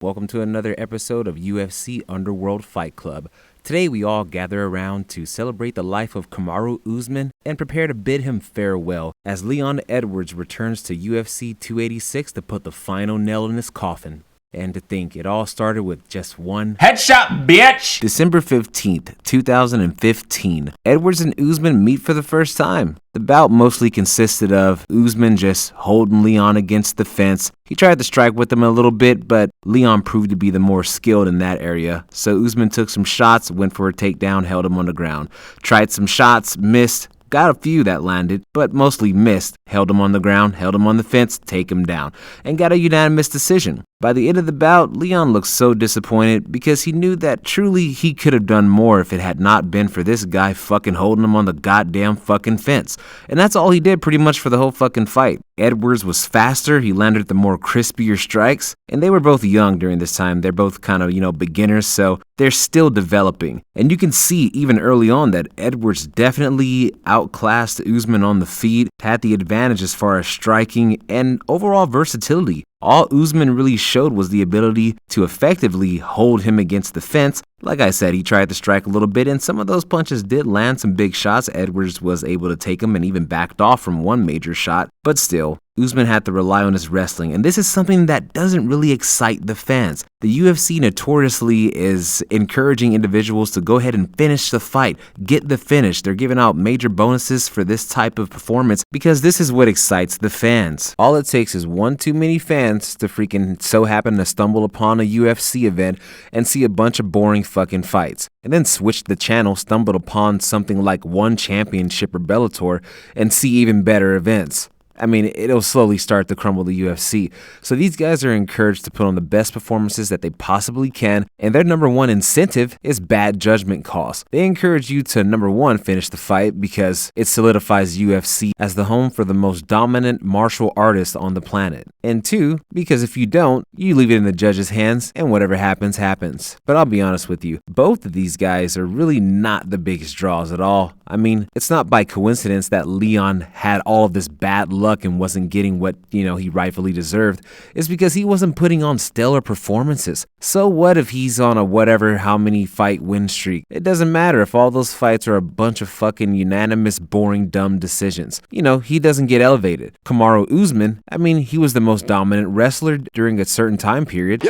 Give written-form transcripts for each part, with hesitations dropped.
Welcome to another episode of UFC Underworld Fight Club. Today we all gather around to celebrate the life of Kamaru Usman and prepare to bid him farewell as Leon Edwards returns to UFC 286 to put the final nail in his coffin. And to think, it all started with just one headshot, bitch! December 15th, 2015, Edwards and Usman meet for the first time. The bout mostly consisted of Usman just holding Leon against the fence. He tried to strike with him a little bit, but Leon proved to be the more skilled in that area. So Usman took some shots, went for a takedown, held him on the ground. Tried some shots, missed. Got a few that landed, but mostly missed. Held him on the ground, held him on the fence, take him down, and got a unanimous decision. By the end of the bout, Leon looked so disappointed because he knew that truly he could have done more if it had not been for this guy fucking holding him on the goddamn fucking fence. And that's all he did pretty much for the whole fucking fight. Edwards was faster, he landed the more crispier strikes, and they were both young during this time. They're both kind of, beginners, so they're still developing. And you can see even early on that Edwards definitely outclassed Usman on the feet, had the advantage as far as striking and overall versatility. All Usman really showed was the ability to effectively hold him against the fence. Like I said, he tried to strike a little bit, and some of those punches did land some big shots. Edwards was able to take them and even backed off from one major shot. But still, Usman had to rely on his wrestling, and this is something that doesn't really excite the fans. The UFC notoriously is encouraging individuals to go ahead and finish the fight, get the finish. They're giving out major bonuses for this type of performance because this is what excites the fans. All it takes is one too many fans to freaking so happen to stumble upon a UFC event and see a bunch of boring fucking fights, and then switch the channel, stumbled upon something like One Championship or Bellator, and see even better events. I mean, it'll slowly start to crumble the UFC. So these guys are encouraged to put on the best performances that they possibly can, and their number one incentive is bad judgment calls. They encourage you to, number one, finish the fight because it solidifies UFC as the home for the most dominant martial artist on the planet. And two, because if you don't, you leave it in the judge's hands and whatever happens, happens. But I'll be honest with you, both of these guys are really not the biggest draws at all. I mean, it's not by coincidence that Leon had all of this bad luck and wasn't getting what, he rightfully deserved. It's because he wasn't putting on stellar performances. So what if he's on a whatever how many fight win streak? It doesn't matter if all those fights are a bunch of fucking unanimous, boring, dumb decisions. He doesn't get elevated. Kamaru Usman, he was the most dominant wrestler during a certain time period.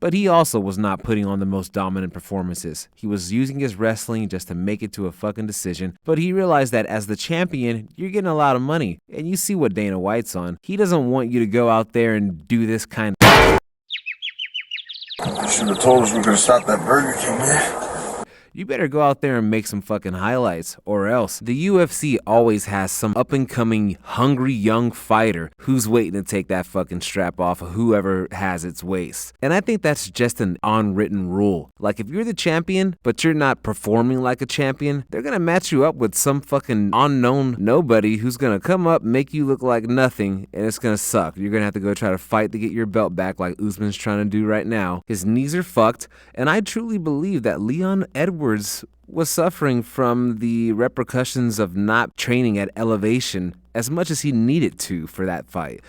But he also was not putting on the most dominant performances. He was using his wrestling just to make it to a fucking decision. But he realized that as the champion, you're getting a lot of money. And you see what Dana White's on. He doesn't want you to go out there and do this kind of... You should have told us we're going to stop that Burger King, man. You better go out there and make some fucking highlights, or else. The UFC always has some up-and-coming, hungry young fighter who's waiting to take that fucking strap off of whoever has its waist. And I think that's just an unwritten rule. Like, if you're the champion, but you're not performing like a champion, they're gonna match you up with some fucking unknown nobody who's gonna come up, make you look like nothing, and it's gonna suck. You're gonna have to go try to fight to get your belt back like Usman's trying to do right now. His knees are fucked, and I truly believe that Leon Edwards was suffering from the repercussions of not training at elevation as much as he needed to for that fight.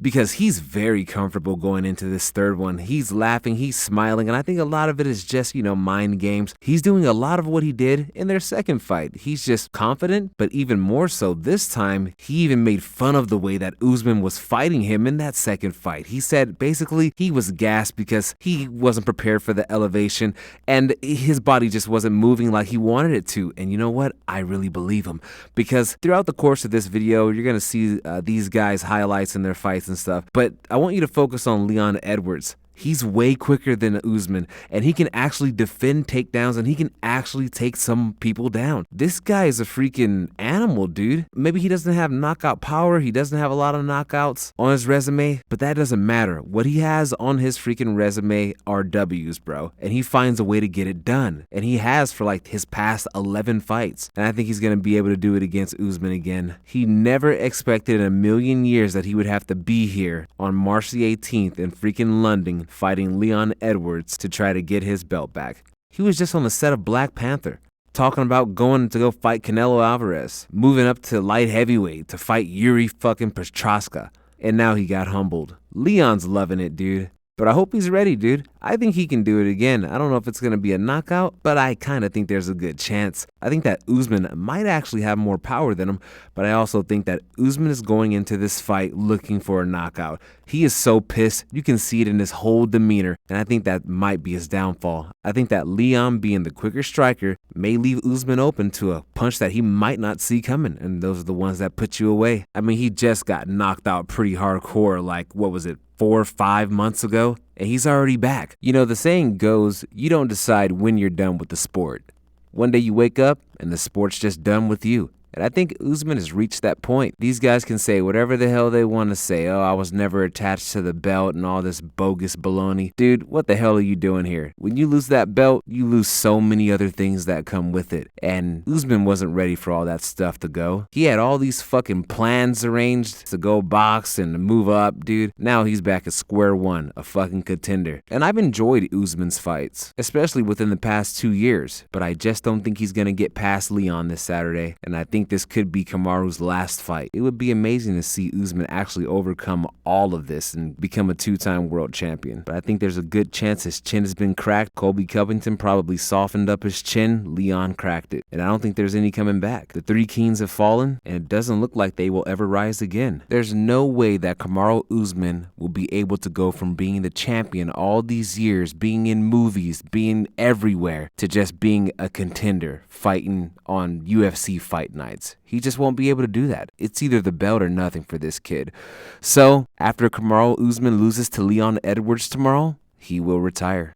Because he's very comfortable going into this third one. He's laughing, he's smiling, and I think a lot of it is just, mind games. He's doing a lot of what he did in their second fight. He's just confident, but even more so this time, he even made fun of the way that Usman was fighting him in that second fight. He said basically he was gassed because he wasn't prepared for the elevation and his body just wasn't moving like he wanted it to. And you know what? I really believe him, because throughout the course of this video, you're going to see these guys' highlights in their fights and stuff, but I want you to focus on Leon Edwards. He's way quicker than Usman, and he can actually defend takedowns, and he can actually take some people down. This guy is a freaking animal, dude. Maybe he doesn't have knockout power, he doesn't have a lot of knockouts on his resume, but that doesn't matter. What he has on his freaking resume are W's, bro, and he finds a way to get it done, and he has for like his past 11 fights, and I think he's gonna be able to do it against Usman again. He never expected in a million years that he would have to be here on March the 18th in freaking London fighting Leon Edwards to try to get his belt back. He was just on the set of Black Panther, talking about going to go fight Canelo Alvarez, moving up to light heavyweight to fight Yuri fucking Petroska, and now he got humbled. Leon's loving it, dude. But I hope he's ready, dude. I think he can do it again. I don't know if it's going to be a knockout, but I kind of think there's a good chance. I think that Usman might actually have more power than him, but I also think that Usman is going into this fight looking for a knockout. He is so pissed. You can see it in his whole demeanor, and I think that might be his downfall. I think that Leon, being the quicker striker, may leave Usman open to a punch that he might not see coming, and those are the ones that put you away. I mean, he just got knocked out pretty hardcore, like, what was it, 4 or 5 months ago, and he's already back. You know, the saying goes, you don't decide when you're done with the sport. One day you wake up and the sport's just done with you. And I think Usman has reached that point. These guys can say whatever the hell they want to say. Oh, I was never attached to the belt and all this bogus baloney. Dude, what the hell are you doing here? When you lose that belt, you lose so many other things that come with it. And Usman wasn't ready for all that stuff to go. He had all these fucking plans arranged to go box and move up, dude. Now he's back at square one, a fucking contender. And I've enjoyed Usman's fights, especially within the past 2 years. But I just don't think he's going to get past Leon this Saturday. And I think this could be Kamaru's last fight. It would be amazing to see Usman actually overcome all of this and become a 2-time world champion. But I think there's a good chance his chin has been cracked. Colby Covington probably softened up his chin. Leon cracked it. And I don't think there's any coming back. The three kings have fallen, and it doesn't look like they will ever rise again. There's no way that Kamaru Usman will be able to go from being the champion all these years, being in movies, being everywhere, to just being a contender, fighting on UFC fight nights. He just won't be able to do that. It's either the belt or nothing for this kid. So, after Kamaru Usman loses to Leon Edwards tomorrow, he will retire.